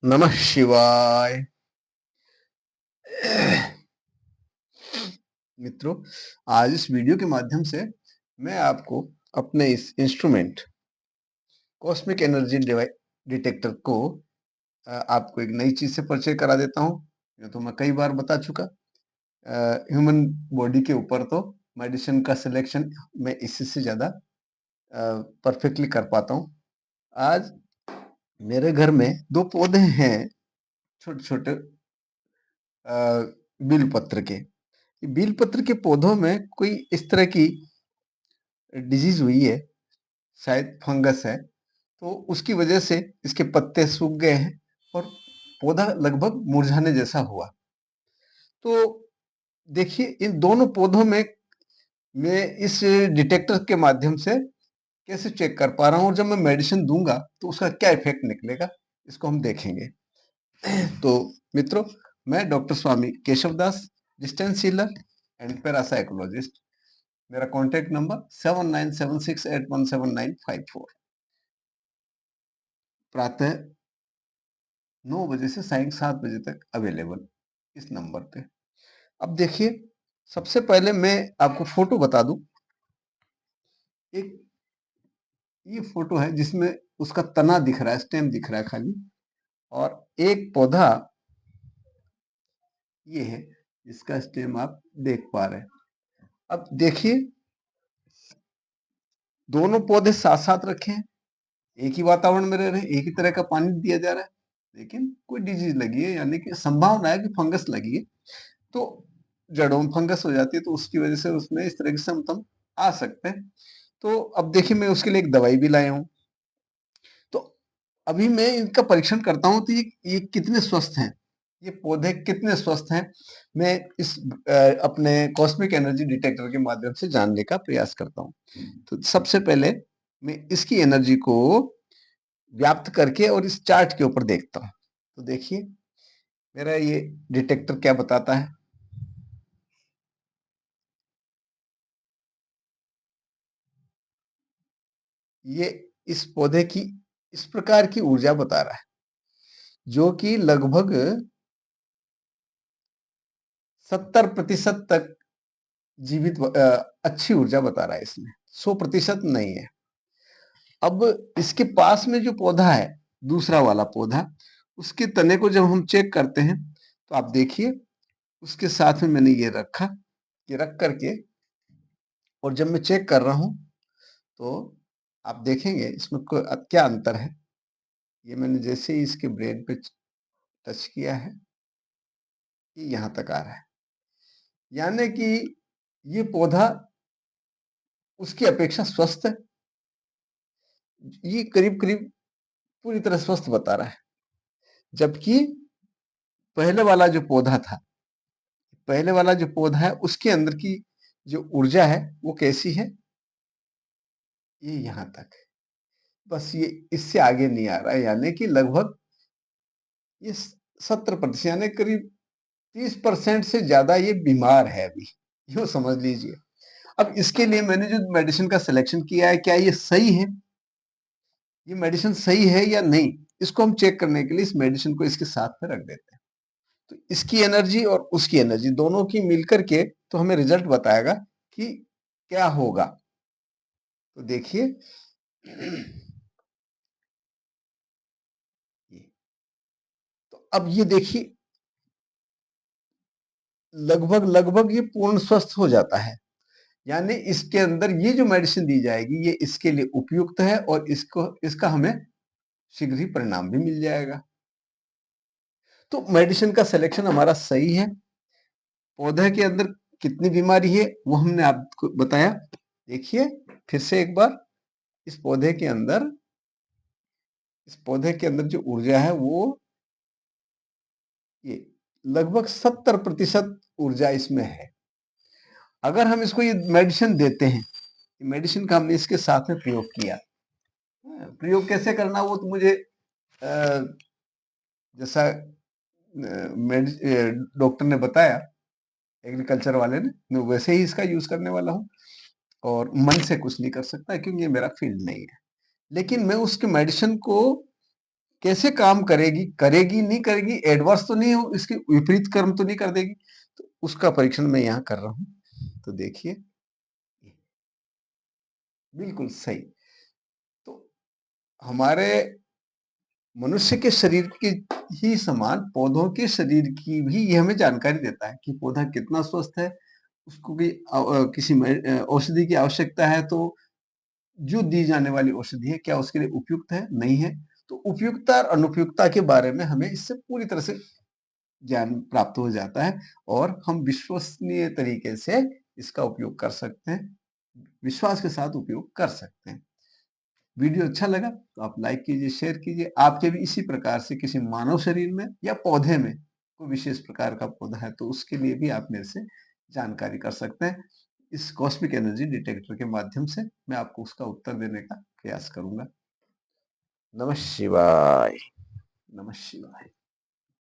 नमः शिवाय। मित्रों, आज इस वीडियो के माध्यम से मैं आपको अपने इस इंस्ट्रूमेंट कॉस्मिक एनर्जी डिटेक्टर को आपको एक नई चीज से परिचय करा देता हूँ। ये तो मैं कई बार बता चुका। ह्यूमन बॉडी के ऊपर तो मेडिसिन का सिलेक्शन मैं इसी से ज्यादा परफेक्टली कर पाता हूँ। आज मेरे घर में दो पौधे हैं, छोटे छोटे बील पत्र के। बील पत्र के पौधों में कोई इस तरह की डिजीज हुई है, शायद फंगस है, तो उसकी वजह से इसके पत्ते सूख गए हैं और पौधा लगभग मुरझाने जैसा हुआ। तो देखिए, इन दोनों पौधों में मैं इस डिटेक्टर के माध्यम से कैसे चेक कर पा रहा हूँ, और जब मैं मेडिसिन दूंगा तो उसका क्या इफेक्ट निकलेगा, इसको हम देखेंगे। तो मित्रों, मैं doctor Swami Keshav Das, distance healer and parapsychologist. मेरा कॉन्टैक्ट नंबर 7976817954। प्रातः 9 बजे से सायं 7 बजे तक अवेलेबल इस नंबर पे। अब देखिए, सबसे पहले मैं आपको फोटो बता दूं। एक ये फोटो है जिसमें उसका तना दिख रहा है, स्टेम दिख रहा है खाली, और एक पौधा ये है जिसका स्टेम आप देख पा रहे हैं। अब देखिए, दोनों पौधे साथ साथ रखे हैं, एक ही वातावरण में रह रहे हैं, एक ही तरह का पानी दिया जा रहा है, लेकिन कोई डिजीज लगी है, यानी कि संभावना है कि फंगस लगी है। तो जड़ों में फंगस हो जाती है, तो उसकी वजह से उसमें इस तरह के सिम्पटम आ सकते हैं। तो अब देखिए, मैं उसके लिए एक दवाई भी लाया हूँ। तो अभी मैं इनका परीक्षण करता हूँ, तो ये कितने स्वस्थ हैं, ये पौधे कितने स्वस्थ हैं, मैं इस अपने कॉस्मिक एनर्जी डिटेक्टर के माध्यम से जानने का प्रयास करता हूँ। तो सबसे पहले मैं इसकी एनर्जी को व्याप्त करके और इस चार्ट के ऊपर देखता हूँ। तो देखिए, मेरा ये डिटेक्टर क्या बताता है। ये इस पौधे की इस प्रकार की ऊर्जा बता रहा है, जो कि लगभग 70% तक जीवित अच्छी ऊर्जा बता रहा है इसमें, 100% नहीं है। अब इसके पास में जो पौधा है, दूसरा वाला पौधा, उसके तने को जब हम चेक करते हैं, तो आप देखिए, उसके साथ में मैंने ये रखा, ये रख करके, और जब मैं चेक कर रहा हूं, तो आप देखेंगे इसमें क्या अंतर है। ये मैंने जैसे ही इसके ब्रेन पे टच किया है, ये यहां तक आ रहा है, यानी कि ये पौधा उसकी अपेक्षा स्वस्थ है। ये करीब करीब पूरी तरह स्वस्थ बता रहा है। जबकि पहले वाला जो पौधा था, पहले वाला जो पौधा है, उसके अंदर की जो ऊर्जा है वो कैसी है, ये यहां तक है, बस ये इससे आगे नहीं आ रहा है, यानी कि लगभग ये 70%, यानी करीब 30% से ज्यादा ये बीमार है अभी, यूं समझ लीजिए। अब इसके लिए मैंने जो मेडिसिन का सिलेक्शन किया है, क्या ये सही है, ये मेडिसिन सही है या नहीं, इसको हम चेक करने के लिए इस मेडिसिन को इसके साथ में रख देते हैं। तो इसकी एनर्जी और उसकी एनर्जी दोनों की मिलकर के तो हमें रिजल्ट बताएगा कि क्या होगा। तो देखिए, तो अब ये देखिए, लगभग लगभग ये पूर्ण स्वस्थ हो जाता है, यानी इसके अंदर ये जो मेडिसिन दी जाएगी, ये इसके लिए उपयुक्त है, और इसका हमें शीघ्र ही परिणाम भी मिल जाएगा। तो मेडिसिन का सिलेक्शन हमारा सही है। पौधे के अंदर कितनी बीमारी है वो हमने आपको बताया। देखिए, फिर से एक बार, इस पौधे के अंदर इस पौधे के अंदर जो ऊर्जा है, वो ये लगभग 70% ऊर्जा इसमें है। अगर हम इसको ये मेडिसिन देते हैं, मेडिसिन का हमने इसके साथ में प्रयोग किया, प्रयोग कैसे करना वो तो मुझे जैसा डॉक्टर ने बताया, एग्रीकल्चर वाले ने, मैं वैसे ही इसका यूज करने वाला हूँ, और मन से कुछ नहीं कर सकता क्योंकि ये मेरा फील्ड नहीं है। लेकिन मैं उसके मेडिसिन को कैसे काम करेगी, करेगी, नहीं करेगी, एडवर्स तो नहीं हो, इसके विपरीत कर्म तो नहीं कर देगी, तो उसका परीक्षण मैं यहाँ कर रहा हूँ। तो देखिए, बिल्कुल सही। तो हमारे मनुष्य के शरीर के ही समान पौधों के शरीर की भी ये हमें जानकारी देता है कि पौधा कितना स्वस्थ है, उसको भी किसी औषधि की आवश्यकता है तो जो दी जाने वाली औषधि है, क्या उसके लिए उपयुक्त है, नहीं है? तो उपयुक्तता और अनुपयुक्तता के बारे में हमें इससे पूरी तरह से ज्ञान प्राप्त हो जाता है और हम विश्वसनीय तरीके से इसका उपयोग कर सकते हैं, विश्वास के साथ उपयोग कर सकते हैं। वीडियो अच्छा लगा तो आप लाइक कीजिए, शेयर कीजिए। आपके भी इसी प्रकार से किसी मानव शरीर में या पौधे में कोई विशेष प्रकार का पौधा है तो उसके लिए भी आप मेरे से जानकारी कर सकते हैं। इस कॉस्मिक एनर्जी डिटेक्टर के माध्यम से मैं आपको उसका उत्तर देने का प्रयास करूंगा। नमः शिवाय। नमः शिवाय।